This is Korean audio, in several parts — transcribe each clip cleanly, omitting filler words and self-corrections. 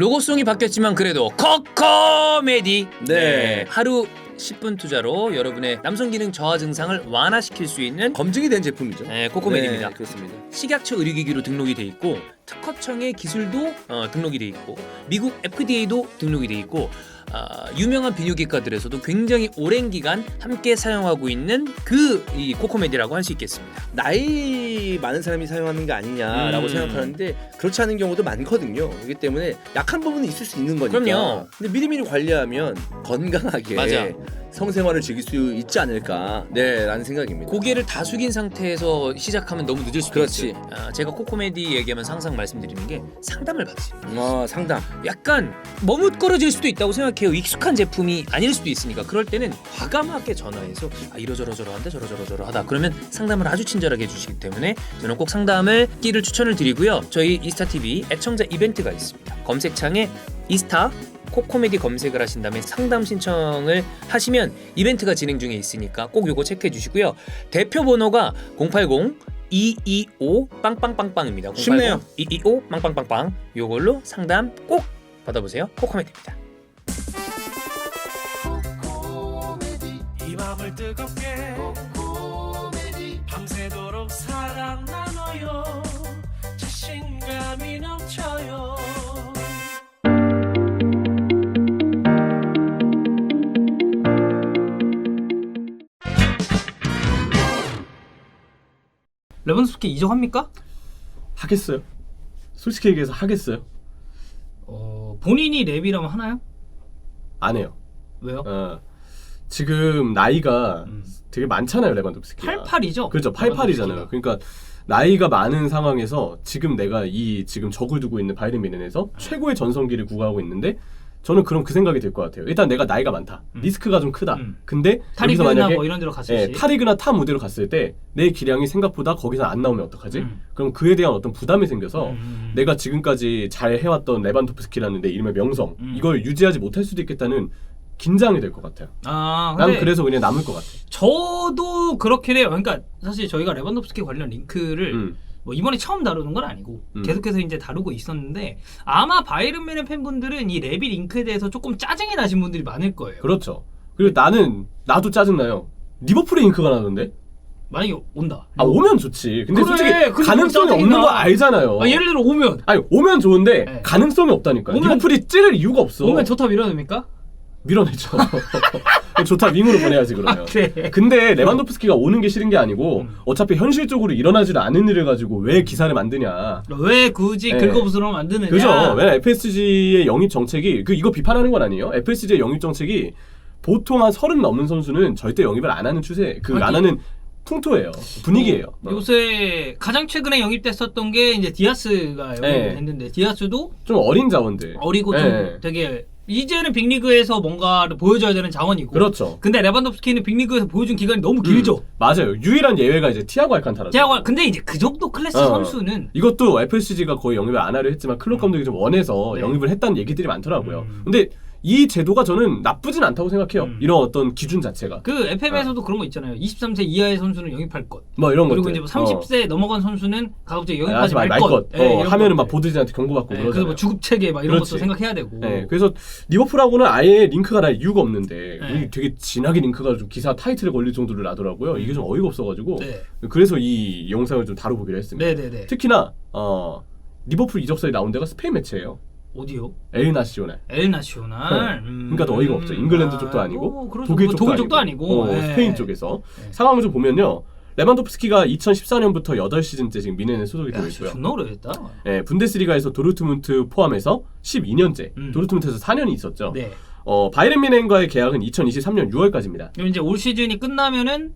로고송이 바뀌었지만 그래도 코코메디 네. 하루 10분 투자로 여러분의 남성 기능 저하 증상을 완화시킬 수 있는 검증이 된 제품이죠. 코코메디입니다. 네, 그렇습니다. 식약처 의료기기로 등록이 돼 있고 특허청의 기술도 등록이 돼 있고 미국 FDA도 등록이 돼 있고 유명한 비뇨기과들에서도 굉장히 오랜 기간 함께 사용하고 있는 이 코코메디라고 할 수 있겠습니다. 나이 많은 사람이 사용하는 게 아니냐라고 생각하는데 그렇지 않은 경우도 많거든요. 그렇기 때문에 약한 부분은 있을 수 있는 거니까. 그럼요. 근데 미리미리 관리하면 건강하게 맞아. 성생활을 즐길 수 있지 않을까, 라는 생각입니다. 고개를 다 숙인 상태에서 시작하면 너무 늦을 수도 그렇지. 있어요. 제가 코코메디 얘기하면 항상 말씀드리는 게 상담을 받으세요. 상담. 약간 머뭇거려질 수도 있다고 생각해요. 익숙한 제품이 아닐 수도 있으니까. 그럴 때는 과감하게 전화해서 이러저러저러한데 저러저러저러하다 그러면 상담을 아주 친절하게 해주시기 때문에 저는 꼭 상담을 끼를 추천을 드리고요. 저희 이스타TV 애청자 이벤트가 있습니다. 검색창에 이스타 코코메디 검색을 하신 다음에 상담 신청을 하시면 이벤트가 진행 중에 있으니까 꼭 요거 체크해 주시고요. 대표 번호가 080-225 빵빵빵빵입니다. 쉽네요. 225 빵빵빵빵. 요걸로 상담 꼭 받아보세요. 코코메디입니다. 이 맘을 뜨겁게 밤새도록 사랑 나눠요. 자신감이 넘쳐요. 레반도프스키 이적합니까? 하겠어요? 솔직히 얘기해서 하겠어요? 본인이 랩이라면 하나요? 안 해요. 왜요? 지금 나이가 되게 많잖아요, 레반도프스키가. 88이죠? 그렇죠, 88이잖아요. 그러니까 나이가 많은 상황에서 지금 내가 지금 적을 두고 있는 바이에른 뮌헨에서 최고의 전성기를 구가하고 있는데 저는 그럼 그 생각이 들 것 같아요. 일단 내가 나이가 많다. 리스크가 좀 크다. 근데 여기서 타리그나 만약에 뭐 이런 데로 갔을 시 타리그나 타 무대로 갔을 때 내 기량이 생각보다 거기서 안 나오면 어떡하지? 그럼 그에 대한 어떤 부담이 생겨서 내가 지금까지 잘 해왔던 레반도프스키라는 내 이름의 명성 이걸 유지하지 못할 수도 있겠다는 긴장이 될 것 같아요. 근데 난 그래서 그냥 남을 것 같아. 저도 그렇긴 해요. 그러니까 사실 저희가 레반도프스키 관련 링크를 뭐 이번에 처음 다루는 건 아니고 계속해서 이제 다루고 있었는데 아마 바이에른 뮌헨 팬분들은 이 레비 링크에 대해서 조금 짜증이 나신 분들이 많을 거예요. 그렇죠. 그리고 나도 짜증나요. 리버풀의 잉크가 나던데? 만약에 온다. 오면 좋지. 근데 그래, 솔직히 근데 가능성이 짜증이 없는 나. 거 알잖아요. 예를 들어 오면 오면 좋은데 네. 가능성이 없다니까요. 오면- 리버풀이 찌를 이유가 없어. 오면 좋다 밀어냅니까? 밀어내죠. 좋다 윙으로 보내야지 그러면. 그래. 근데 레반도프스키가 오는 게 싫은 게 아니고 어차피 현실적으로 일어나지도 않은 일을 가지고 왜 기사를 만드냐. 왜 굳이 네. 긁어부스럼 만드느냐? 그죠? 왜냐면 FSG의 영입 정책이 이거 비판하는 건 아니에요. FSG의 영입 정책이 보통 한 30 넘는 선수는 절대 영입을 안 하는 추세, 안 하는 풍토예요. 분위기예요. 요새 가장 최근에 영입됐었던 게 이제 디아스가 영입됐는데 디아스도 좀 어린 자원들. 어리고 좀 되게 이제는 빅리그에서 뭔가를 보여줘야 되는 자원이고. 그렇죠. 근데 레반도프스키는 빅리그에서 보여준 기간이 너무 길죠. 맞아요. 유일한 예외가 이제 티아고 알칸타라죠. 근데 이제 그 정도 클래스 선수는 이것도 FSG가 거의 영입을 안 하려 했지만 클럽 감독이 좀 원해서 영입을 했다는 얘기들이 많더라고요. 근데 이 제도가 저는 나쁘진 않다고 생각해요. 이런 어떤 기준 자체가. 그 FM에서도 그런 거 있잖아요. 23세 이하의 선수는 영입할 것. 뭐 이런 것들. 그리고 이제 뭐 30세 넘어간 선수는 가급적 영입하지 하지 말 것. 이런 하면은 막 것들. 보드진한테 경고받고 그래서 그러잖아요. 뭐 주급 체계 막 이런 그렇지. 것도 생각해야 되고. 그래서 리버풀하고는 아예 링크가 날 이유가 없는데 네. 되게 진하게 링크가 좀 기사 타이틀에 걸릴 정도로 나더라고요. 이게 좀 어이가 없어가지고 네. 그래서 이 영상을 좀 다뤄보기로 했습니다. 네네네. 특히나 리버풀 이적설이 나온 데가 스페인 매체예요. 어디요? 엘 나시오날. 엘 나시오날. 그러니까 더 어이가 없죠. 잉글랜드 쪽도 아니고 그렇죠. 독일 쪽도 아니고. 네. 스페인 쪽에서 상황을 좀 보면요. 레반도프스키가 2014년부터 8시즌째 지금 미넨에 소속이 되어 있고요. 존나 오래됐다. 분데스리가에서 도르트문트 포함해서 12년째 도르트문트에서 4년이 있었죠. 네. 바이에른 뮌헨과의 계약은 2023년 6월까지입니다. 그럼 이제 올 시즌이 끝나면은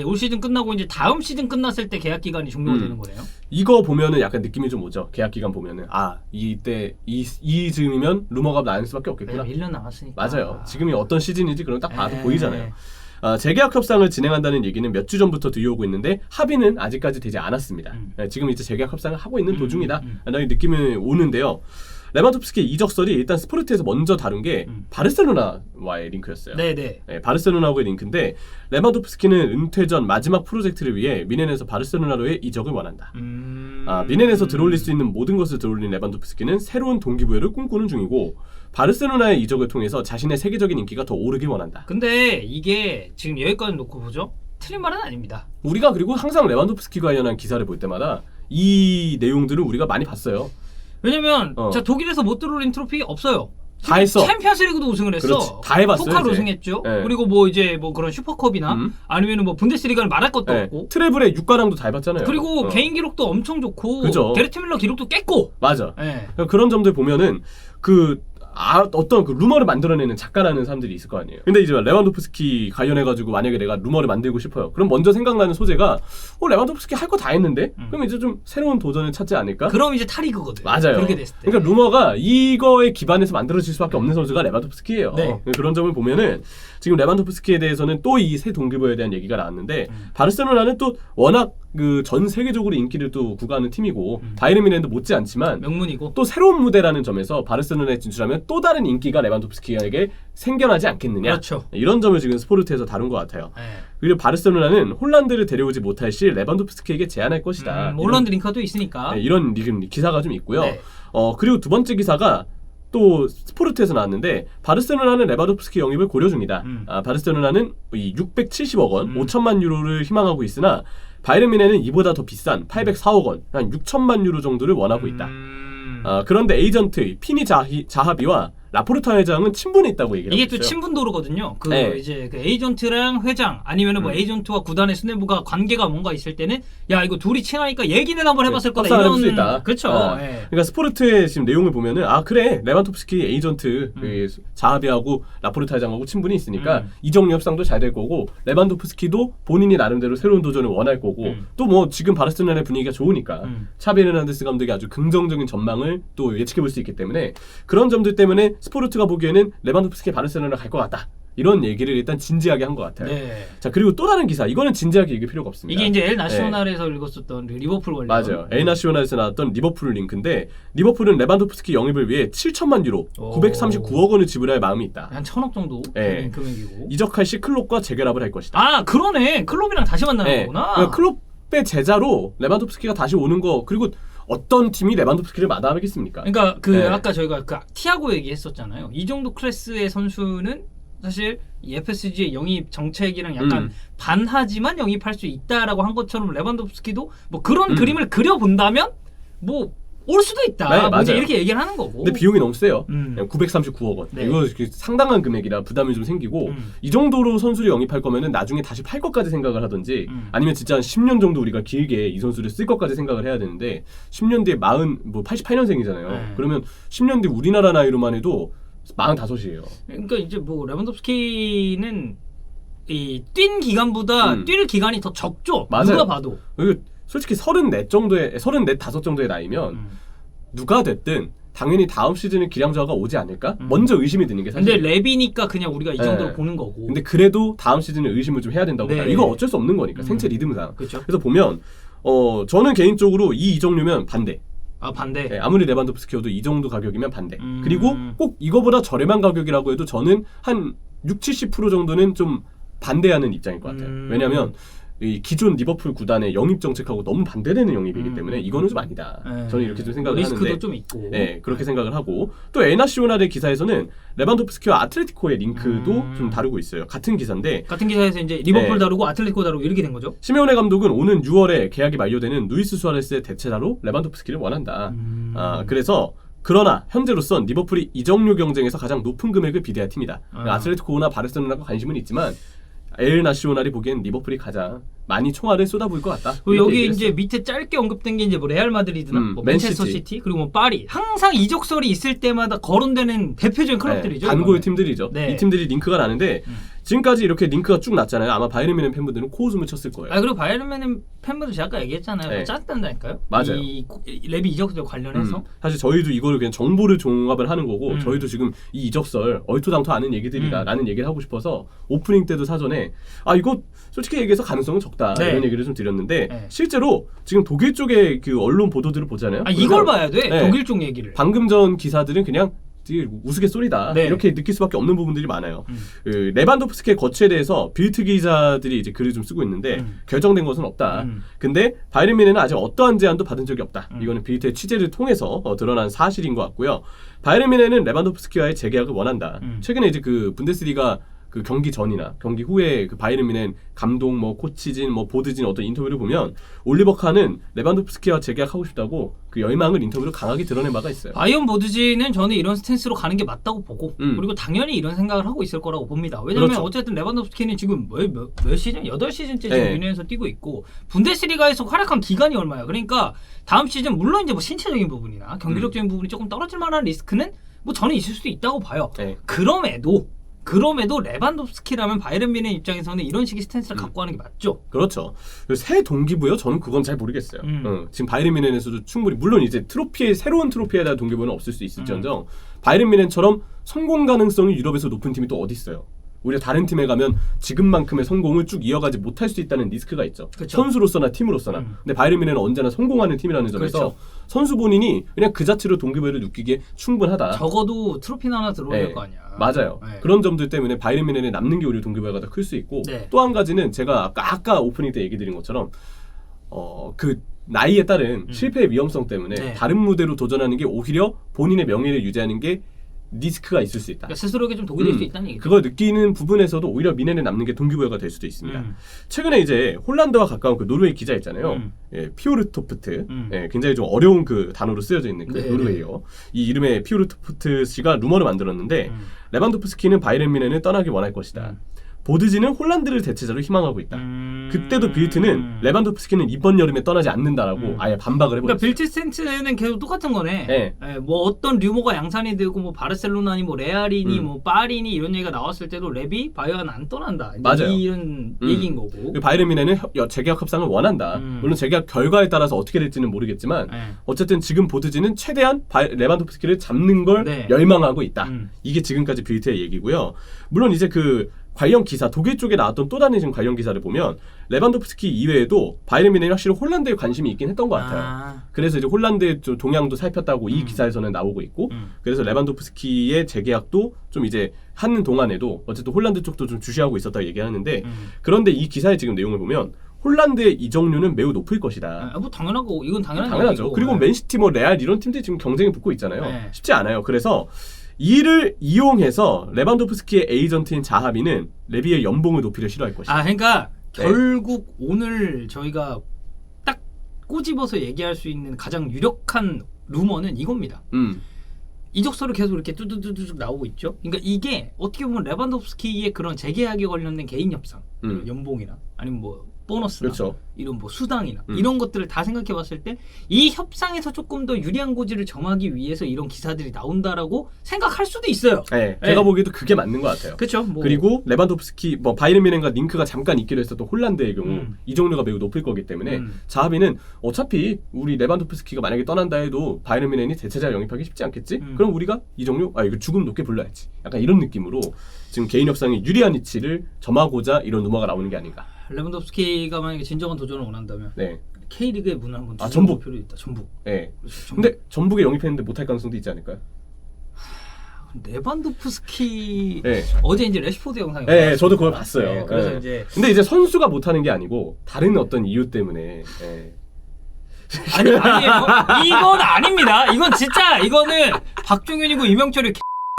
올 시즌 끝나고 이제 다음 시즌 끝났을 때 계약 기간이 종료가 되는 거네요. 이거 보면은 약간 느낌이 좀 오죠. 계약 기간 보면은 이때 이 즈음이면 루머가 나올 수밖에 없겠구나. 1년 남았으니까. 맞아요. 지금이 어떤 시즌인지 그럼 딱 봐도 네. 보이잖아요. 재계약 협상을 진행한다는 얘기는 몇 주 전부터 들려오고 있는데 합의는 아직까지 되지 않았습니다. 지금 이제 재계약 협상을 하고 있는 도중이다 라는 느낌이 오는데요. 레반도프스키 이적설이 일단 스포르트에서 먼저 다룬 게 바르셀로나와의 링크였어요. 네네. 네, 바르셀로나와의 링크인데 레반도프스키는 은퇴 전 마지막 프로젝트를 위해 미넨에서 바르셀로나로의 이적을 원한다. 미넨에서 들어올릴 수 있는 모든 것을 들어올린 레반도프스키는 새로운 동기부여를 꿈꾸는 중이고 바르셀로나의 이적을 통해서 자신의 세계적인 인기가 더 오르길 원한다. 근데 이게 지금 여기까지 놓고 보죠. 틀린 말은 아닙니다. 우리가 그리고 항상 레반도프스키 관련한 기사를 볼 때마다 이 내용들을 우리가 많이 봤어요. 왜냐면 자 독일에서 못 들어올린 트로피 없어요. 다 했어. 챔피언스리그도 우승을 했어. 그렇지. 다 해봤어요. 포칼 이제. 우승했죠. 네. 그리고 뭐 이제 뭐 그런 슈퍼컵이나 아니면 뭐 분데스리가를 말할 것도 네. 없고. 트래블의 6관왕도 다 해봤잖아요. 그리고 개인 기록도 엄청 좋고. 그죠. 게르트 밀러 기록도 깼고. 맞아. 네. 그런 점들 보면은 어떤 그 루머를 만들어내는 작가라는 사람들이 있을 거 아니에요. 근데 이제 레반도프스키 관련해가지고 만약에 내가 루머를 만들고 싶어요. 그럼 먼저 생각나는 소재가 레반도프스키 할 거 다 했는데? 그럼 이제 좀 새로운 도전을 찾지 않을까? 그럼 이제 타리그거든. 맞아요. 그렇게 됐을 때. 그러니까 루머가 이거에 기반해서 만들어질 수밖에 없는 선수가 레반도프스키예요. 네. 그런 점을 보면은 지금 레반도프스키에 대해서는 또 이 새 동기부여에 대한 얘기가 나왔는데 바르셀로나는 또 워낙 그 전 세계적으로 인기를 또 구가하는 팀이고 바이에른 뮌헨도 못지않지만 명문이고. 또 새로운 무대라는 점에서 바르셀로나에 진출하면 또 다른 인기가 레반도프스키에게 생겨나지 않겠느냐. 그렇죠. 이런 점을 지금 스포르트에서 다룬 것 같아요. 네. 그리고 바르셀로나는 홀란드를 데려오지 못할 시 레반도프스키에게 제안할 것이다. 홀란드 링크도 있으니까. 이런 기사가 좀 있고요. 네. 그리고 두 번째 기사가 또 스포르트에서 나왔는데 바르셀로나는 레반도프스키 영입을 고려 중이다. 바르셀로나는 이 670억 원, 5천만 유로를 희망하고 있으나 바이에른 뮌헨은 이보다 더 비싼 804억 원, 한 6천만 유로 정도를 원하고 있다. 그런데 에이전트 피니 자하비와 라포르타 회장은 친분이 있다고 얘기를 이게 하고 또 있어요. 친분 도로거든요. 네. 이제 그 에이전트랑 회장 아니면은 뭐 에이전트와 구단의 수뇌부가 관계가 뭔가 있을 때는 야 이거 둘이 친하니까 얘기는 한번 해봤을 거다 합산을 이런 해볼 수 있다. 그렇죠. 예. 그러니까 스포르트의 지금 내용을 보면은 그래 레반도프스키 에이전트 그 자하비하고 라포르타 회장하고 친분이 있으니까 이적료 협상도 잘 될 거고 레반도프스키도 본인이 나름대로 새로운 도전을 원할 거고 또 뭐 지금 바르셀로나의 분위기가 좋으니까 차비 헤르난데스 감독이 아주 긍정적인 전망을 또 예측해 볼 수 있기 때문에 그런 점들 때문에 스포르트가 보기에는 레반도프스키 바르셀로나 갈 것 같다. 이런 얘기를 일단 진지하게 한 것 같아요. 네. 자 그리고 또 다른 기사 이거는 진지하게 읽을 필요가 없습니다. 이게 이제 엘 나시오날에서 읽었었던 리버풀 관련. 맞아요. 엘 나시오날에서 나왔던 리버풀 링크인데 리버풀은 레반도프스키 영입을 위해 7천만 유로, 939억 원을 지불할 마음이 있다. 한 1,000억 정도 네. 되는 금액이고. 이적할 시 클롭과 재결합을 할 것이다. 그러네. 클롭이랑 다시 만나는 네. 거구나. 그러니까 클롭의 제자로 레반도프스키가 다시 오는 거 그리고 어떤 팀이 레반도프스키를 마다하겠습니까? 그러니까 네. 아까 저희가 그 티아고 얘기했었잖아요. 이 정도 클래스의 선수는 사실 이 FSG의 영입 정책이랑 약간 반하지만 영입할 수 있다라고 한 것처럼 레반도프스키도 뭐 그런 그림을 그려본다면 뭐 올 수도 있다. 네, 뭐 이제 맞아요. 이렇게 얘기를 하는 거고. 근데 비용이 너무 세요. 음. 939억 원. 네. 이거 상당한 금액이라 부담이 좀 생기고 이 정도로 선수를 영입할 거면은 나중에 다시 팔 것까지 생각을 하든지 아니면 진짜 한 10년 정도 우리가 길게 이 선수를 쓸 것까지 생각을 해야 되는데 10년 뒤에 88년생이잖아요. 네. 그러면 10년 뒤 우리나라 나이로만 해도 45이에요. 그러니까 이제 뭐 레반도프스키는 이 뛴 기간보다 뛸 기간이 더 적죠. 맞아요. 누가 봐도. 그리고 솔직히 35 정도의 나이면 누가 됐든 당연히 다음 시즌에 기량 저하가 오지 않을까? 먼저 의심이 드는 게 사실. 근데 랩이니까 그냥 우리가 이 정도로 네. 보는 거고. 근데 그래도 다음 시즌에 의심을 좀 해야 된다고 네. 봐요. 이거 어쩔 수 없는 거니까 생체 리듬상. 그렇죠. 그래서 보면 저는 개인적으로 이 이적료면 반대. 반대. 네, 아무리 레반도프스키여도 이 정도 가격이면 반대. 그리고 꼭 이거보다 저렴한 가격이라고 해도 저는 한 60-70% 정도는 좀 반대하는 입장일 것 같아요. 왜냐하면 이 기존 리버풀 구단의 영입 정책하고 너무 반대되는 영입이기 때문에 이거는 좀 아니다. 네. 저는 이렇게 좀 생각을 리스크도 하는데 좀 있고. 네, 그렇게 생각을 하고 또 에나시오날의 기사에서는 레반도프스키와 아틀레티코의 링크도 좀 다루고 있어요. 같은 기사인데 같은 기사에서 이제 리버풀 네. 다루고 아틀레티코 다루고 이렇게 된 거죠. 시메오네 감독은 오는 6월에 계약이 만료되는 루이스 수아레스의 대체자로 레반도프스키를 원한다. 그래서 그러나 현재로선 리버풀이 이적료 경쟁에서 가장 높은 금액을 비대할 팀이다. 아틀레티코나 바르셀로나가 관심은 있지만 엘 나시오날이 보기엔 리버풀이 가장 많이 총알을 쏟아부을 것 같다. 그리고 여기 얘기를 이제 했어요. 밑에 짧게 언급된 게 이제 뭐 레알 마드리드나 뭐 맨체스터 맨시티. 시티 그리고 뭐 파리 항상 이적설이 있을 때마다 거론되는 대표적인 클럽들이죠. 단골 이거는. 팀들이죠. 네. 이 팀들이 링크가 나는데 지금까지 이렇게 링크가 쭉 났잖아요. 아마 바이에른 뮌헨 팬분들은 코웃음을 쳤을 거예요. 아 그리고 바이에른 뮌헨 팬분들 제가 아까 얘기했잖아요. 네. 짰단다니까요. 맞아요. 이 레비 이적설 관련해서. 사실 저희도 이거를 그냥 정보를 종합을 하는 거고 저희도 지금 이 이적설 얼토당토 않은 얘기들이다 라는 얘기를 하고 싶어서 오프닝 때도 사전에 이거 솔직히 얘기해서 가능성은 적다 네. 이런 얘기를 좀 드렸는데 네. 실제로 지금 독일 쪽의 그 언론 보도들을 보잖아요. 이걸 봐야 돼. 네. 독일 쪽 얘기를. 방금 전 기사들은 그냥 우스갯소리다 네. 이렇게 느낄 수밖에 없는 부분들이 많아요. 그 레반도프스키의 거취에 대해서 빌트 기자들이 이제 글을 좀 쓰고 있는데 결정된 것은 없다. 근데 바이에른 뮌헨은 아직 어떠한 제안도 받은 적이 없다. 이거는 빌트의 취재를 통해서 드러난 사실인 것 같고요. 바이에른 뮌헨은 레반도프스키와의 재계약을 원한다. 최근에 이제 그 분데스리가 그 경기 전이나 경기 후에 그 바이에른 뮌헨 감독 뭐 코치진 뭐 보드진 어떤 인터뷰를 보면 올리버 칸은 레반도프스키와 재계약하고 싶다고 그 열망을 인터뷰로 강하게 드러낸 바가 있어요. 바이언 보드지는 저는 이런 스탠스로 가는 게 맞다고 보고 그리고 당연히 이런 생각을 하고 있을 거라고 봅니다. 왜냐면 그렇죠. 어쨌든 레반도프스키는 지금 몇 시즌? 8시즌째 지금 네. 유니언에서 뛰고 있고 분데스리가에서 활약한 기간이 얼마야. 그러니까 다음 시즌 물론 이제 뭐 신체적인 부분이나 경기력적인 부분이 조금 떨어질 만한 리스크는 뭐 저는 있을 수도 있다고 봐요. 네. 그럼에도 레반도프스키라면 바이에른 뮌헨 입장에서는 이런 식의 스탠스를 갖고 하는 게 맞죠. 그렇죠. 새 동기부여? 저는 그건 잘 모르겠어요. 지금 바이에른 뮌헨에서도 충분히 물론 이제 새로운 트로피에 대한 동기부여는 없을 수 있을지언정 바이에른 뮌헨처럼 성공 가능성이 유럽에서 높은 팀이 또 어디 있어요? 오히려 다른 팀에 가면 지금만큼의 성공을 쭉 이어가지 못할 수 있다는 리스크가 있죠. 그쵸. 선수로서나 팀으로서나. 근데 바이에른 뮌헨은 언제나 성공하는 팀이라는 점에서 그렇죠. 선수 본인이 그냥 그 자체로 동기부여를 느끼기에 충분하다. 적어도 트로피는 하나 들어야 될 거 아니야. 맞아요. 네. 그런 점들 때문에 바이에른 뮌헨에 남는 게 오히려 동기부여가 더 클 수 있고 네. 또 한 가지는 제가 아까 오프닝 때 얘기 드린 것처럼 그 나이에 따른 실패의 위험성 때문에 네. 다른 무대로 도전하는 게 오히려 본인의 명예를 유지하는 게 리스크가 있을 수 있다. 그러니까 스스로에게 좀 독이 될 수 있다는 얘기죠. 그걸 느끼는 부분에서도 오히려 뮌헨에 남는 게 동기부여가 될 수도 있습니다. 최근에 이제 홀란드와 가까운 그 노르웨이 기자 있잖아요. 예, 피오르토프트. 예, 굉장히 좀 어려운 그 단어로 쓰여져 있는 그 네, 노르웨이어. 이 이름의 피오르토프트 씨가 루머를 만들었는데 레반도프스키는 바이에른 뮌헨을 떠나기 원할 것이다. 보드지는 홀란드를 대체자로 희망하고 있다. 그때도 빌트는 레반도프스키는 이번 여름에 떠나지 않는다라고 아예 반박을 해버렸어요. 그러니까 빌트 스탠스는 계속 똑같은 거네. 네. 예, 뭐 어떤 류머가 양산이 되고 뭐 바르셀로나니 뭐 레알이니 뭐 파리니 이런 얘기가 나왔을 때도 랩이 바이어는 안 떠난다. 이제 맞아요. 이런 얘기인 거고. 바이에른 뮌헨은 재계약 협상을 원한다. 물론 재계약 결과에 따라서 어떻게 될지는 모르겠지만 네. 어쨌든 지금 보드지는 최대한 레반도프스키를 잡는 걸 네. 열망하고 있다. 이게 지금까지 빌트의 얘기고요. 물론 이제 그 관련 기사 독일 쪽에 나왔던 또 다른 지금 관련 기사를 보면 레반도프스키 이외에도 바이에른 뮌헨이 확실히 홀란드에 관심이 있긴 했던 것 같아요. 그래서 이제 홀란드의 좀 동향도 살폈다고 이 기사에서는 나오고 있고 그래서 레반도프스키의 재계약도 좀 이제 하는 동안에도 어쨌든 홀란드 쪽도 좀 주시하고 있었다고 얘기하는데 그런데 이 기사의 지금 내용을 보면 홀란드의 이적료는 매우 높을 것이다. 뭐 당연하고 이건 당연하죠. 얘기고. 그리고 맨시티 뭐 레알 이런 팀들이 지금 경쟁에 붙고 있잖아요. 네. 쉽지 않아요. 그래서 이를 이용해서 레반도프스키의 에이전트인 자하비는 레비의 연봉을 높이려 싫어할 것이다. 그러니까 네. 결국 오늘 저희가 딱 꼬집어서 얘기할 수 있는 가장 유력한 루머는 이겁니다. 이적설을 계속 이렇게 뚜두두둑 나오고 있죠. 그러니까 이게 어떻게 보면 레반도프스키의 그런 재계약에 관련된 개인 협상, 연봉이나 아니면 뭐 보너스나 그렇죠. 이런 뭐 수당이나 이런 것들을 다 생각해봤을 때 이 협상에서 조금 더 유리한 고지를 정하기 위해서 이런 기사들이 나온다라고 생각할 수도 있어요. 네, 제가 보기에도 그게 맞는 것 같아요. 그렇죠. 뭐. 그리고 레반도프스키, 뭐 바이에른 뮌헨과 링크가 잠깐 있기로 했었던 홀란드의 경우 이적료가 매우 높을 거기 때문에 자하비는 어차피 우리 레반도프스키가 만약에 떠난다 해도 바이에른 뮌헨이 대체자 영입하기 쉽지 않겠지? 그럼 우리가 이적료 이거 죽음 높게 불러야지. 약간 이런 느낌으로 지금 개인 협상에 유리한 위치를 점하고자 이런 루머가 나오는 게 아닌가. 레반도프스키가 만약에 진정한 도전을 원한다면 네. K리그의 문을 한번 전북. 필요 있다. 전북. 네. 그렇죠, 전북. 근데 전북에 영입했는데 못할 가능성도 있지 않을까요? 레반도프스키 네. 어제 이제 레시포드 영상이 네, 저도 그걸 봤어요. 네, 그래서 네. 이제 근데 이제 선수가 못하는 게 아니고 다른 어떤 이유 때문에. 네. 아니에요. 이건 아닙니다. 이건 진짜 이거는 박종현이고 이명철이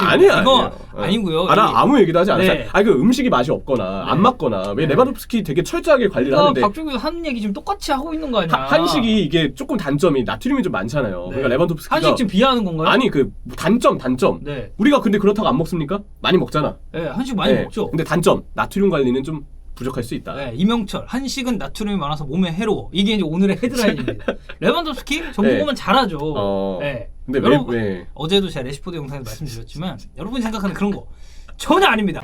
아니야. 이거 아니고요. 나 아무 얘기도 하지 않았어요. 네. 그 음식이 맛이 없거나 안 맞거나 왜 레반도프스키 되게 철저하게 관리를 하는데 박종현 하는 얘기 지금 똑같이 하고 있는 거 아니야? 한식이 이게 조금 단점이 나트륨이 좀 많잖아요. 그러니까 레반도프스키가 한식 지금 비하하는 건가요? 아니 그 단점. 네. 우리가 근데 그렇다고 안 먹습니까? 많이 먹잖아. 네, 한식 많이 네. 먹죠. 근데 단점 나트륨 관리는 좀 부족할 수 있다. 네, 이명철 한식은 나트륨이 많아서 몸에 해로워. 이게 이제 오늘의 헤드라인입니다. 레반도프스키 전국 오면 잘하죠. 네. 근데 여러분, 왜? 어제도 제가 레시포드 영상에서 말씀드렸지만 여러분이 생각하는 그런 거 전혀 아닙니다.